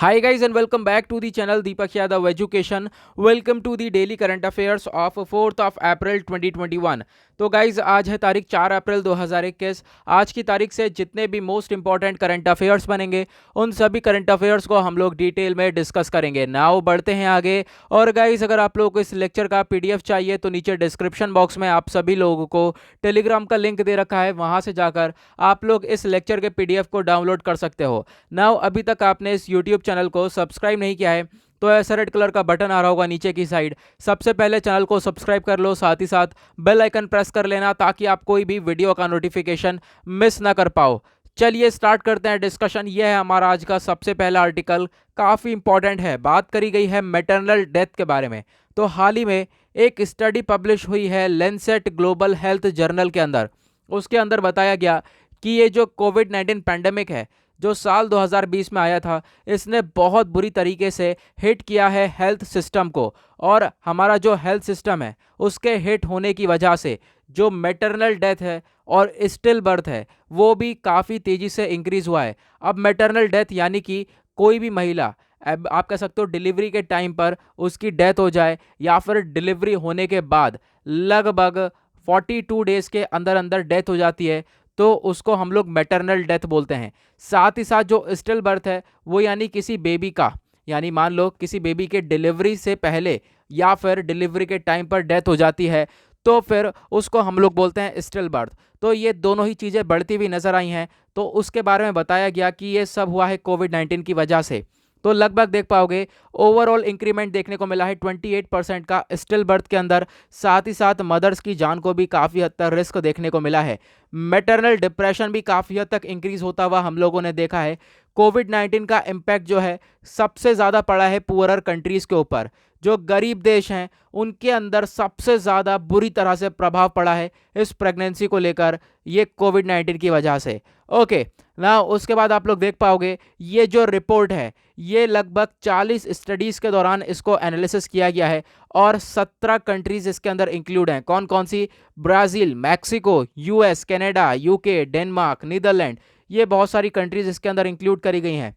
Hi guys and welcome back to the channel Deepak Yadav Education. Welcome to the daily current affairs of 4th of April 2021. तो guys आज है तारीख 4 अप्रैल 2021। आज की तारीख से जितने भी मोस्ट इंपॉर्टेंट करंट अफेयर्स बनेंगे उन सभी करंट अफेयर्स को हम लोग डिटेल में डिस्कस करेंगे। नाउ बढ़ते हैं आगे। और गाइज अगर आप लोगों को इस लेक्चर का पीडीएफ चाहिए तो नीचे डिस्क्रिप्शन बॉक्स में आप सभी लोगों को टेलीग्राम का लिंक दे रखा है, वहां से जाकर आप लोग इस लेक्चर के पीडीएफ को डाउनलोड कर सकते हो। नाउ अभी तक आपने इस यूट्यूब चैनल को सब्सक्राइब नहीं किया है तो ऐसा रेड कलर का बटन आ रहा होगा नीचे की साइड, सबसे पहले चैनल को सब्सक्राइब कर लो, साथ ही साथ बेल आइकन प्रेस कर लेना ताकि आप कोई भी वीडियो का नोटिफिकेशन मिस ना कर पाओ। चलिए स्टार्ट करते हैं डिस्कशन। यह है हमारा आज का सबसे पहला आर्टिकल, काफ़ी इंपॉर्टेंट है। बात करी गई है मैटरनल डेथ के बारे में। तो हाल ही में एक स्टडी पब्लिश हुई है लेंसेट ग्लोबल हेल्थ जर्नल के अंदर। उसके अंदर बताया गया कि ये जो कोविड-19 पैंडेमिक है जो साल 2020 में आया था, इसने बहुत बुरी तरीके से हिट किया है हेल्थ सिस्टम को। और हमारा जो हेल्थ सिस्टम है उसके हिट होने की वजह से जो मैटरनल डेथ है और स्टिल बर्थ है वो भी काफ़ी तेज़ी से इंक्रीज़ हुआ है। अब मैटरनल डेथ यानी कि कोई भी महिला, अब आप कह सकते हो डिलीवरी के टाइम पर उसकी डेथ हो जाए या फिर डिलीवरी होने के बाद लगभग 42 डेज़ के अंदर अंदर डेथ हो जाती है, तो उसको हम लोग मैटरनल डेथ बोलते हैं। साथ ही साथ जो स्टिल बर्थ है वो यानी किसी बेबी का, यानी मान लो किसी बेबी के डिलीवरी से पहले या फिर डिलीवरी के टाइम पर डेथ हो जाती है तो फिर उसको हम लोग बोलते हैं स्टिल बर्थ। तो ये दोनों ही चीज़ें बढ़ती हुई नजर आई हैं। तो उसके बारे में बताया गया कि ये सब हुआ है कोविड-19 की वजह से। तो लगभग देख पाओगे ओवरऑल इंक्रीमेंट देखने को मिला है 28% का स्टिल बर्थ के अंदर। साथ ही साथ मदर्स की जान को भी काफ़ी हद तक रिस्क देखने को मिला है। मैटरनल डिप्रेशन भी काफ़ी हद तक इंक्रीज होता हुआ हम लोगों ने देखा है। कोविड-19 का इम्पैक्ट जो है सबसे ज़्यादा पड़ा है पुअरर कंट्रीज़ के ऊपर। जो गरीब देश हैं उनके अंदर सबसे ज़्यादा बुरी तरह से प्रभाव पड़ा है इस प्रेगनेंसी को लेकर, ये कोविड-19 की वजह से। ओके ना, उसके बाद आप लोग देख पाओगे ये जो रिपोर्ट है ये लगभग 40 स्टडीज़ के दौरान इसको एनालिसिस किया गया है और 17 कंट्रीज इसके अंदर इंक्लूड हैं। कौन कौन सी? Brazil, Mexico, US, Canada, UK, Denmark, Netherland, ये बहुत सारी कंट्रीज इसके अंदर इंक्लूड करी गई हैं।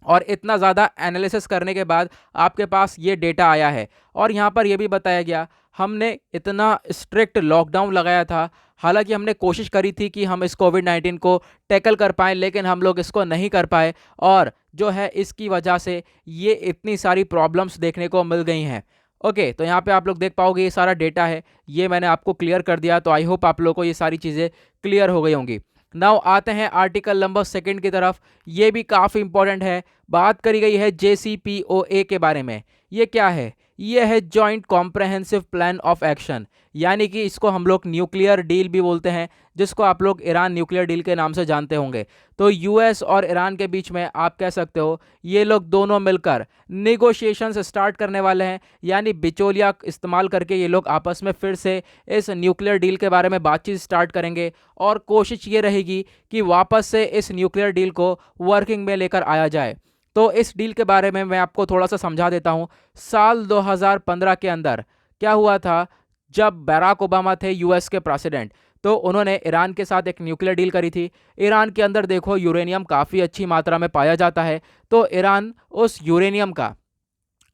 और इतना ज़्यादा एनालिसिस करने के बाद आपके पास ये डेटा आया है। और यहाँ पर यह भी बताया गया हमने इतना स्ट्रिक्ट लॉकडाउन लगाया था, हालांकि हमने कोशिश करी थी कि हम इस कोविड-19 को टैकल कर पाएँ, लेकिन हम लोग इसको नहीं कर पाए और जो है इसकी वजह से ये इतनी सारी प्रॉब्लम्स देखने को मिल गई हैं। ओके, तो यहाँ पे आप लोग देख पाओगे ये सारा डेटा है, ये मैंने आपको क्लियर कर दिया। तो आई होप आप लोगों को ये सारी चीज़ें क्लियर हो गई होंगी। नाउ आते हैं आर्टिकल नंबर 2 की तरफ। ये भी काफ़ी इंपॉर्टेंट है। बात करी गई है JCPOA के बारे में। ये क्या है? ये है joint comprehensive plan of action, यानी कि इसको हम लोग न्यूक्लियर डील भी बोलते हैं, जिसको आप लोग ईरान न्यूक्लियर डील के नाम से जानते होंगे। तो यूएस और ईरान के बीच में आप कह सकते हो ये लोग दोनों मिलकर निगोशिएशंस स्टार्ट करने वाले हैं, यानी बिचौलिया इस्तेमाल करके ये लोग आपस में फिर से इस न्यूक्लियर डील के बारे में बातचीत स्टार्ट करेंगे। और कोशिश ये रहेगी कि वापस से इस न्यूक्लियर डील को वर्किंग में लेकर आया जाए। तो इस डील के बारे में मैं आपको थोड़ा सा समझा देता हूँ। साल 2015 के अंदर क्या हुआ था, जब बराक ओबामा थे यूएस के प्रेसिडेंट, तो उन्होंने ईरान के साथ एक न्यूक्लियर डील करी थी। ईरान के अंदर देखो यूरेनियम काफ़ी अच्छी मात्रा में पाया जाता है, तो ईरान उस यूरेनियम का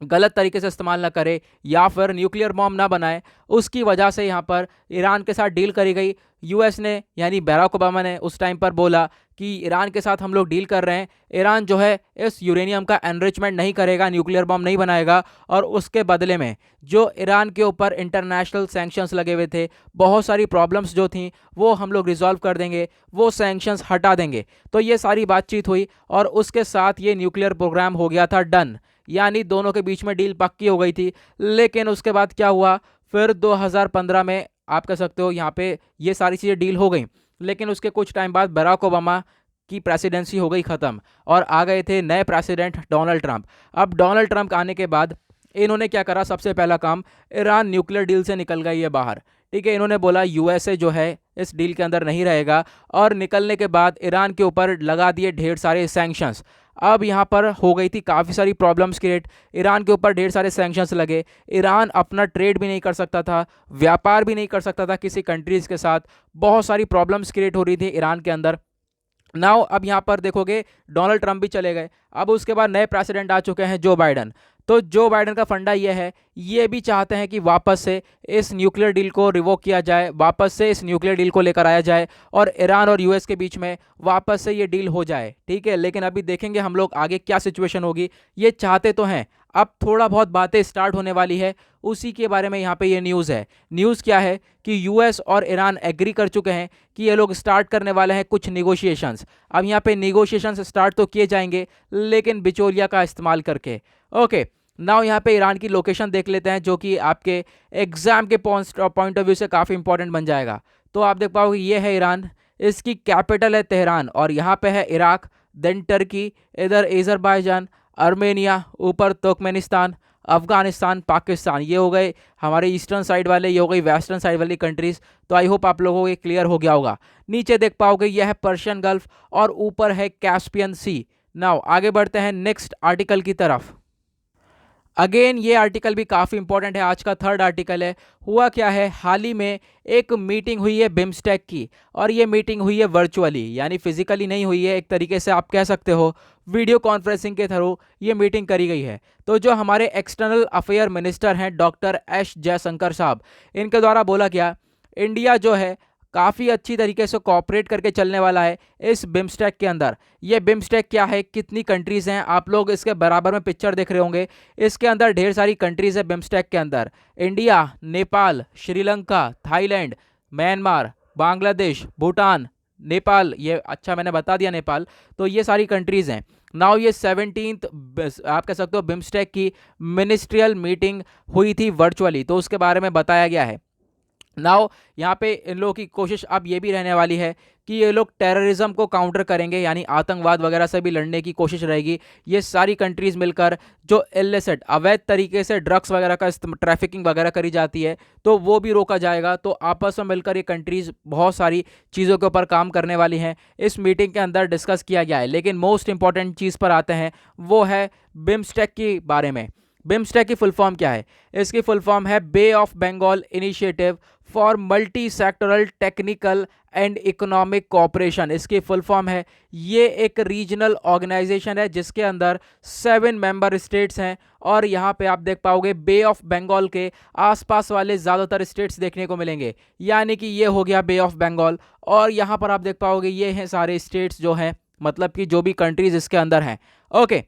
गलत तरीके से इस्तेमाल ना करे या फिर न्यूक्लियर बॉम्ब ना बनाए, उसकी वजह से यहाँ पर ईरान के साथ डील करी गई। यूएस ने यानी बराक ओबामा ने उस टाइम पर बोला कि ईरान के साथ हम लोग डील कर रहे हैं, ईरान जो है इस यूरेनियम का एनरिचमेंट नहीं करेगा, न्यूक्लियर बॉम्ब नहीं बनाएगा, और उसके बदले में जो ईरान के ऊपर इंटरनेशनल सैंक्शंस लगे हुए थे, बहुत सारी प्रॉब्लम्स जो थी वो हम लोग रिजॉल्व कर देंगे, वो सैंक्शंस हटा देंगे। तो ये सारी बातचीत हुई और उसके साथ ये न्यूक्लियर प्रोग्राम हो गया था डन, यानी दोनों के बीच में डील पक्की हो गई थी। लेकिन उसके बाद क्या हुआ, फिर 2015 में आप कह सकते हो यहाँ पे ये सारी चीज़ें डील हो गई, लेकिन उसके कुछ टाइम बाद बराक ओबामा की प्रेसिडेंसी हो गई ख़त्म और आ गए थे नए प्रेसिडेंट डोनाल्ड ट्रंप। अब डोनाल्ड ट्रंप आने के बाद इन्होंने क्या करा, सबसे पहला काम, ईरान न्यूक्लियर डील से निकल गई है बाहर। ठीक है, इन्होंने बोला यूएसए जो है इस डील के अंदर नहीं रहेगा, और निकलने के बाद ईरान के ऊपर लगा दिए ढेर सारे सैंक्शंस। अब यहाँ पर हो गई थी काफ़ी सारी प्रॉब्लम्स क्रिएट, ईरान के ऊपर ढेर सारे सैंक्शंस लगे, ईरान अपना ट्रेड भी नहीं कर सकता था, व्यापार भी नहीं कर सकता था किसी कंट्रीज़ के साथ, बहुत सारी प्रॉब्लम्स क्रिएट हो रही थी ईरान के अंदर। नाउ अब यहाँ पर देखोगे डोनाल्ड ट्रंप भी चले गए, अब उसके बाद नए प्रेसिडेंट आ चुके हैं जो बाइडन। तो जो बाइडन का फंडा ये है, ये भी चाहते हैं कि वापस से इस न्यूक्लियर डील को रिवोक किया जाए, वापस से इस न्यूक्लियर डील को लेकर आया जाए और ईरान और यूएस के बीच में वापस से ये डील हो जाए, ठीक है। लेकिन अभी देखेंगे हम लोग आगे क्या सिचुएशन होगी। ये चाहते तो हैं, अब थोड़ा बहुत बातें स्टार्ट होने वाली है, उसी के बारे में यहाँ पे ये न्यूज़ है। न्यूज़ क्या है कि यूएस और ईरान एग्री कर चुके हैं कि ये लोग स्टार्ट करने वाले हैं कुछ निगोशिएशंस। अब यहाँ पे निगोशिएशंस स्टार्ट तो किए जाएंगे, लेकिन बिचौलिया का इस्तेमाल करके। ओके, नाउ यहाँ पे ईरान की लोकेशन देख लेते हैं, जो कि आपके एग्जाम के पॉइंट ऑफ व्यू से काफ़ी इंपॉर्टेंट बन जाएगा। तो आप देख पाओगे ये है ईरान, इसकी कैपिटल है तेहरान, और यहाँ पे है इराक, देन टर्की, इधर अजरबैजान, आर्मेनिया, ऊपर तुर्कमेनिस्तान, अफगानिस्तान, पाकिस्तान। ये हो गए हमारे ईस्टर्न साइड वाले, ये हो गई वेस्टर्न साइड वाली कंट्रीज़। तो आई होप आप लोगों को ये क्लियर हो गया होगा। नीचे देख पाओगे यह है पर्शियन गल्फ और ऊपर है कैस्पियन सी। नाउ आगे बढ़ते हैं नेक्स्ट आर्टिकल की तरफ। अगेन ये आर्टिकल भी काफ़ी इंपॉर्टेंट है, आज का थर्ड आर्टिकल है। हुआ क्या है, हाल ही में एक मीटिंग हुई है बिम्स्टेक की, और ये मीटिंग हुई है वर्चुअली, यानी फिजिकली नहीं हुई है, एक तरीके से आप कह सकते हो वीडियो कॉन्फ्रेंसिंग के थ्रू ये मीटिंग करी गई है। तो जो हमारे एक्सटर्नल अफेयर मिनिस्टर हैं डॉक्टर एस जयशंकर साहब, इनके द्वारा बोला गया इंडिया जो है काफ़ी अच्छी तरीके से कोऑपरेट करके चलने वाला है इस बिम्स्टेक के अंदर। ये बिम्स्टेक क्या है, कितनी कंट्रीज़ हैं, आप लोग इसके बराबर में पिक्चर देख रहे होंगे। इसके अंदर ढेर सारी कंट्रीज़ है बिम्स्टेक के अंदर, India, Nepal, Sri Lanka, Thailand, Myanmar, Bangladesh, Bhutan, Nepal, ये अच्छा मैंने बता दिया नेपाल। तो ये सारी कंट्रीज़ हैं। नाउ ये 17th आप कह सकते हो बिम्स्टेक की मिनिस्ट्रियल मीटिंग हुई थी वर्चुअली, तो उसके बारे में बताया गया है। नाउ यहाँ पे इन लोगों की कोशिश अब ये भी रहने वाली है कि ये लोग टेररिज्म को काउंटर करेंगे, यानी आतंकवाद वगैरह से भी लड़ने की कोशिश रहेगी। ये सारी कंट्रीज़ मिलकर जो इलिसिट अवैध तरीके से ड्रग्स वगैरह का ट्रैफिकिंग वगैरह करी जाती है, तो वो भी रोका जाएगा। तो आपस में मिलकर ये कंट्रीज़ बहुत सारी चीज़ों के ऊपर काम करने वाली हैं, इस मीटिंग के अंदर डिस्कस किया गया है। लेकिन मोस्ट इंपॉर्टेंट चीज़ पर आते हैं, वो है बिम्स्टेक के बारे में। बिम्स्टेक की फुल फॉर्म क्या है? इसकी फुल फॉर्म है bay of Bengal initiative for multi sectoral technical and economic cooperation, इसकी फुल फॉर्म है। ये एक रीजनल ऑर्गेनाइजेशन है जिसके अंदर 7 मेंबर स्टेट्स हैं, और यहाँ पे आप देख पाओगे बे ऑफ बंगाल के आसपास वाले ज़्यादातर स्टेट्स देखने को मिलेंगे, यानी कि ये हो गया बे ऑफ बंगाल। और यहाँ पर आप देख पाओगे ये हैं सारे स्टेट्स जो हैं, मतलब कि जो भी कंट्रीज़ इसके अंदर हैं। ओके,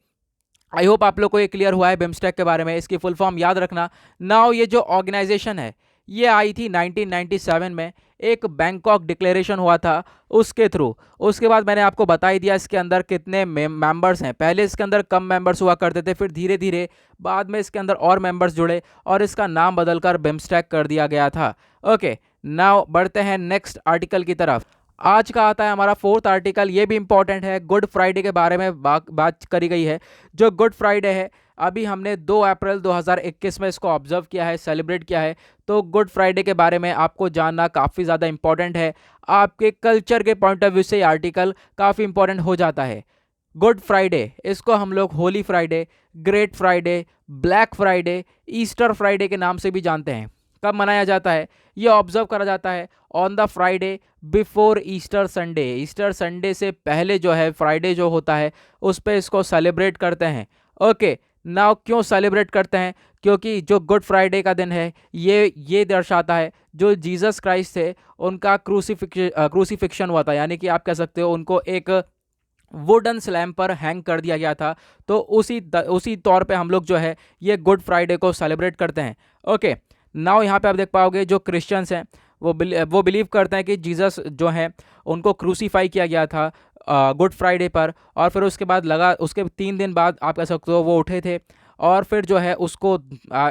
आई होप आप लोग को ये क्लियर हुआ है बिम्स्टेक के बारे में। इसकी फुल फॉर्म याद रखना। नाउ ये जो ऑर्गेनाइजेशन है ये आई थी 1997 में, एक बैंकॉक डिक्लेरेशन हुआ था उसके थ्रू। उसके बाद मैंने आपको बता ही दिया इसके अंदर कितने मेंबर्स हैं। पहले इसके अंदर कम मेंबर्स हुआ करते थे, फिर धीरे धीरे बाद में इसके अंदर और मेंबर्स जुड़े और इसका नाम बदलकर बिम्स्टेक कर दिया गया था। ओके, नाउ बढ़ते हैं नेक्स्ट आर्टिकल की तरफ। आज का आता है हमारा फोर्थ आर्टिकल, ये भी इंपॉर्टेंट है। गुड फ्राइडे के बारे में बात करी गई है। जो गुड फ्राइडे है, अभी हमने 2 अप्रैल 2021 में इसको ऑब्जर्व किया है, सेलिब्रेट किया है। तो गुड फ्राइडे के बारे में आपको जानना काफ़ी ज़्यादा इंपॉर्टेंट है। आपके कल्चर के पॉइंट ऑफ व्यू से ये आर्टिकल काफ़ी इंपॉर्टेंट हो जाता है। गुड फ्राइडे, इसको हम लोग Holi Friday, great Friday, black Friday, Easter Friday के नाम से भी जानते हैं। कब मनाया जाता है? ये ऑब्जर्व करा जाता है on the Friday before Easter Sunday. Easter Sunday से पहले जो है फ्राइडे जो होता है उस पर इसको सेलिब्रेट करते हैं। ओके, नाउ क्यों सेलिब्रेट करते हैं? क्योंकि जो गुड फ्राइडे का दिन है ये दर्शाता है जो जीसस क्राइस्ट थे उनका क्रूसीफिक्शन हुआ था, यानी कि आप कह सकते हो उनको एक वुडन स्लैम पर हैंग कर दिया गया था। तो उसी तौर पे हम लोग जो है ये गुड फ्राइडे को सेलिब्रेट करते हैं। ओके, नाउ यहाँ पे आप देख पाओगे जो क्रिश्चियंस हैं वो बिलीव करते हैं कि जीसस जो है उनको क्रूसीफाई किया गया था गुड फ्राइडे पर, और फिर उसके बाद उसके 3 दिन बाद आप कह सकते हो वो उठे थे, और फिर जो है उसको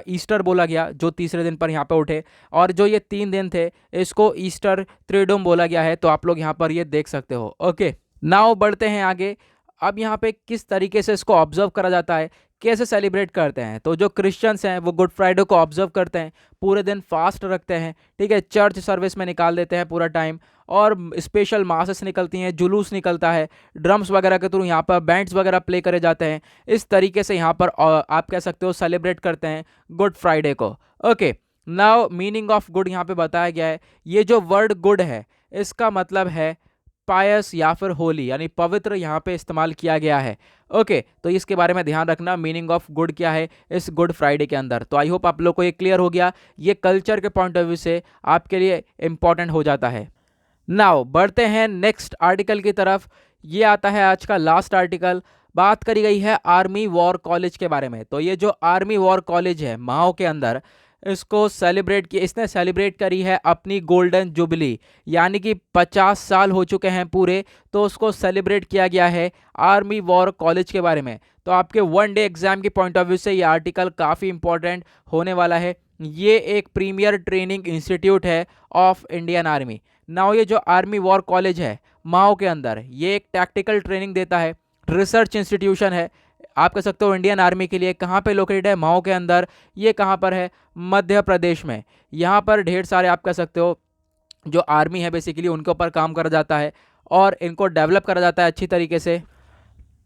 ईस्टर बोला गया जो तीसरे दिन पर यहाँ पे उठे। और जो ये 3 दिन थे इसको ईस्टर त्रिडोम बोला गया है। तो आप लोग यहाँ पर ये देख सकते हो। ओके, नाउ बढ़ते हैं आगे। अब यहाँ पे किस तरीके से इसको ऑब्जर्व करा जाता है, कैसे सेलिब्रेट करते हैं? तो जो क्रिश्चियंस हैं वो गुड फ्राइडे को ऑब्जर्व करते हैं, पूरे दिन फास्ट रखते हैं, ठीक है, चर्च सर्विस में निकाल देते हैं पूरा टाइम, और स्पेशल मासेस निकलती हैं, जुलूस निकलता है, ड्रम्स वगैरह के थ्रू यहाँ पर बैंड्स वगैरह प्ले करे जाते हैं। इस तरीके से यहाँ पर आप कह सकते हो सेलिब्रेट करते हैं गुड फ्राइडे को। Okay, now meaning of good यहाँ पे बताया गया है। ये जो वर्ड गुड है इसका मतलब है पायस या फिर होली यानी पवित्र यहाँ पे इस्तेमाल किया गया है। ओके, तो इसके बारे में ध्यान रखना, मीनिंग ऑफ गुड क्या है इस गुड फ्राइडे के अंदर। तो आई होप आप लोग को ये क्लियर हो गया, ये कल्चर के पॉइंट ऑफ व्यू से आपके लिए इंपॉर्टेंट हो जाता है। नाउ बढ़ते हैं नेक्स्ट आर्टिकल की तरफ। ये आता है आज का लास्ट आर्टिकल। बात करी गई है आर्मी वॉर कॉलेज के बारे में। तो ये जो आर्मी वॉर कॉलेज है माओ के अंदर, इसको सेलिब्रेट किया, इसने सेलिब्रेट करी है अपनी गोल्डन जुबली, यानी कि 50 साल हो चुके हैं पूरे, तो उसको सेलिब्रेट किया गया है आर्मी वॉर कॉलेज के बारे में। तो आपके वन डे एग्जाम के पॉइंट ऑफ व्यू से ये आर्टिकल काफ़ी इंपॉर्टेंट होने वाला है। ये एक प्रीमियर ट्रेनिंग इंस्टीट्यूट है ऑफ इंडियन आर्मी। नाउ ये जो आर्मी वॉर कॉलेज है माओ के अंदर, ये एक टैक्टिकल ट्रेनिंग देता है, रिसर्च इंस्टीट्यूशन है, आप कह सकते हो इंडियन आर्मी के लिए। कहाँ पे लोकेटेड है? माओ के अंदर। ये कहाँ पर है? मध्य प्रदेश में। यहाँ पर ढेर सारे आप कह सकते हो जो आर्मी है बेसिकली उनके ऊपर काम करा जाता है और इनको डेवलप करा जाता है अच्छी तरीके से।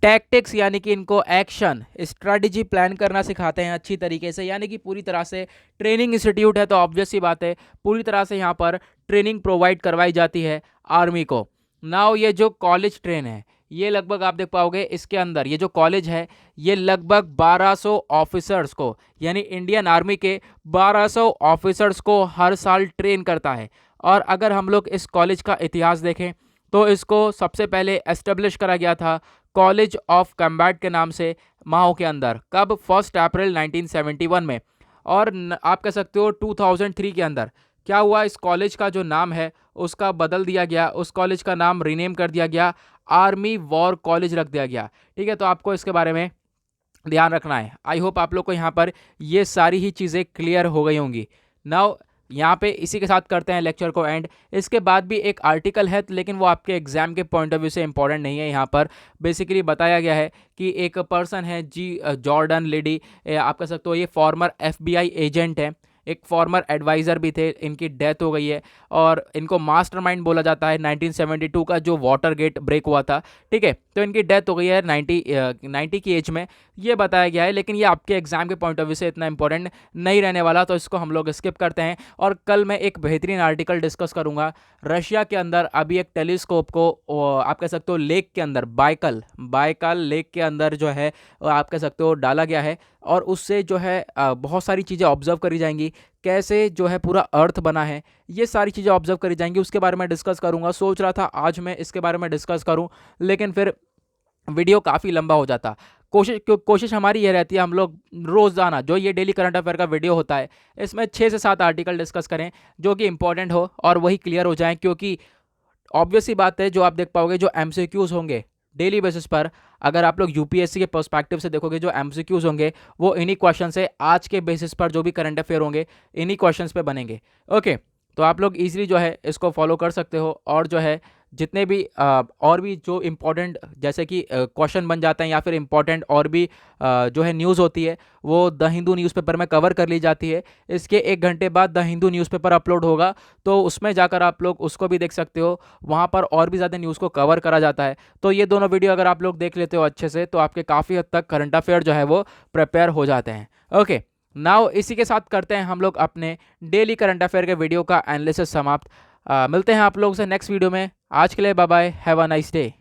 टैक्टिक्स यानी कि इनको एक्शन स्ट्रेटजी प्लान करना सिखाते हैं अच्छी तरीके से, यानी कि पूरी तरह से ट्रेनिंग इंस्टीट्यूट है, तो ऑब्वियस सी बात है पूरी तरह से यहाँ पर ट्रेनिंग प्रोवाइड करवाई जाती है आर्मी को। नाउ ये जो कॉलेज ट्रेन है, ये लगभग आप देख पाओगे इसके अंदर ये जो कॉलेज है ये लगभग 1200 ऑफिसर्स को, यानी इंडियन आर्मी के 1200 ऑफिसर्स को हर साल ट्रेन करता है। और अगर हम लोग इस कॉलेज का इतिहास देखें तो इसको सबसे पहले एस्टेब्लिश करा गया था कॉलेज ऑफ कम्बैट के नाम से माओ के अंदर। कब? 1 अप्रैल 1971 में। और आप कह सकते हो 2003 के अंदर क्या हुआ, इस कॉलेज का जो नाम है उसका बदल दिया गया, उस कॉलेज का नाम रीनेम कर दिया गया, आर्मी वॉर कॉलेज रख दिया गया। ठीक है, तो आपको इसके बारे में ध्यान रखना है। आई होप आप लोग को यहाँ पर ये सारी ही चीज़ें क्लियर हो गई होंगी। नाउ यहाँ पे इसी के साथ करते हैं लेक्चर को एंड। इसके बाद भी एक आर्टिकल है, लेकिन वो आपके एग्जाम के पॉइंट ऑफ व्यू से इंपॉर्टेंट नहीं है। यहाँ पर बेसिकली बताया गया है कि एक पर्सन है जॉर्डन लेडी, आप कह सकते हो ये फॉर्मर FBI एजेंट है, एक फॉर्मर एडवाइज़र भी थे, इनकी डेथ हो गई है और इनको मास्टरमाइंड बोला जाता है 1972 का जो वाटर गेट ब्रेक हुआ था। ठीक है, तो इनकी डेथ हो गई है 90 की एज में, ये बताया गया है। लेकिन ये आपके एग्जाम के पॉइंट ऑफ व्यू से इतना इंपॉर्टेंट नहीं रहने वाला, तो इसको हम लोग स्किप करते हैं। और कल मैं एक बेहतरीन आर्टिकल डिस्कस करूंगा। रशिया के अंदर अभी एक टेलीस्कोप को आप कह सकते हो लेक के अंदर, बाइकल लेक के अंदर जो है आप कह सकते हो डाला गया है, और उससे जो है बहुत सारी चीज़ें ऑब्जर्व करी जाएंगी, कैसे जो है पूरा अर्थ बना है, ये सारी चीज़ें ऑब्जर्व करी जाएंगी, उसके बारे में डिस्कस करूंगा। सोच रहा था आज मैं इसके बारे में डिस्कस करूं, लेकिन फिर वीडियो काफ़ी लंबा हो जाता। कोशिश हमारी ये रहती है हम लोग रोज़ाना जो ये डेली करंट अफेयर का वीडियो होता है इसमें 6 से 7 आर्टिकल डिस्कस करें जो कि इंपॉर्टेंट हो और वही क्लियर हो जाएं, क्योंकि ऑब्वियस सी बात है जो आप देख पाओगे जो MCQs होंगे डेली बेसिस पर, अगर आप लोग UPSC के पर्सपेक्टिव से देखोगे जो MCQs होंगे वो इन्हीं क्वेश्चन से, आज के बेसिस पर जो भी करंट अफेयर होंगे इन्हीं क्वेश्चंस पे बनेंगे। ओके, तो आप लोग इजीली जो है इसको फॉलो कर सकते हो, और जो है जितने भी और भी जो इम्पोर्टेंट जैसे कि क्वेश्चन बन जाते हैं या फिर इम्पोर्टेंट और भी जो है न्यूज़ होती है वो द हिंदू न्यूज़पेपर में कवर कर ली जाती है। इसके 1 घंटे बाद द हिंदू न्यूज़पेपर अपलोड होगा, तो उसमें जाकर आप लोग उसको भी देख सकते हो, वहाँ पर और भी ज़्यादा न्यूज़ को कवर करा जाता है। तो ये दोनों वीडियो अगर आप लोग देख लेते हो अच्छे से तो आपके काफ़ी हद तक करंट अफेयर जो है वो प्रिपेयर हो जाते हैं। ओके, नाउ इसी के साथ करते हैं हम लोग अपने डेली करंट अफेयर के वीडियो का एनालिसिस समाप्त। मिलते हैं आप लोगों से नेक्स्ट वीडियो में। आज के लिए bye bye, have a nice day.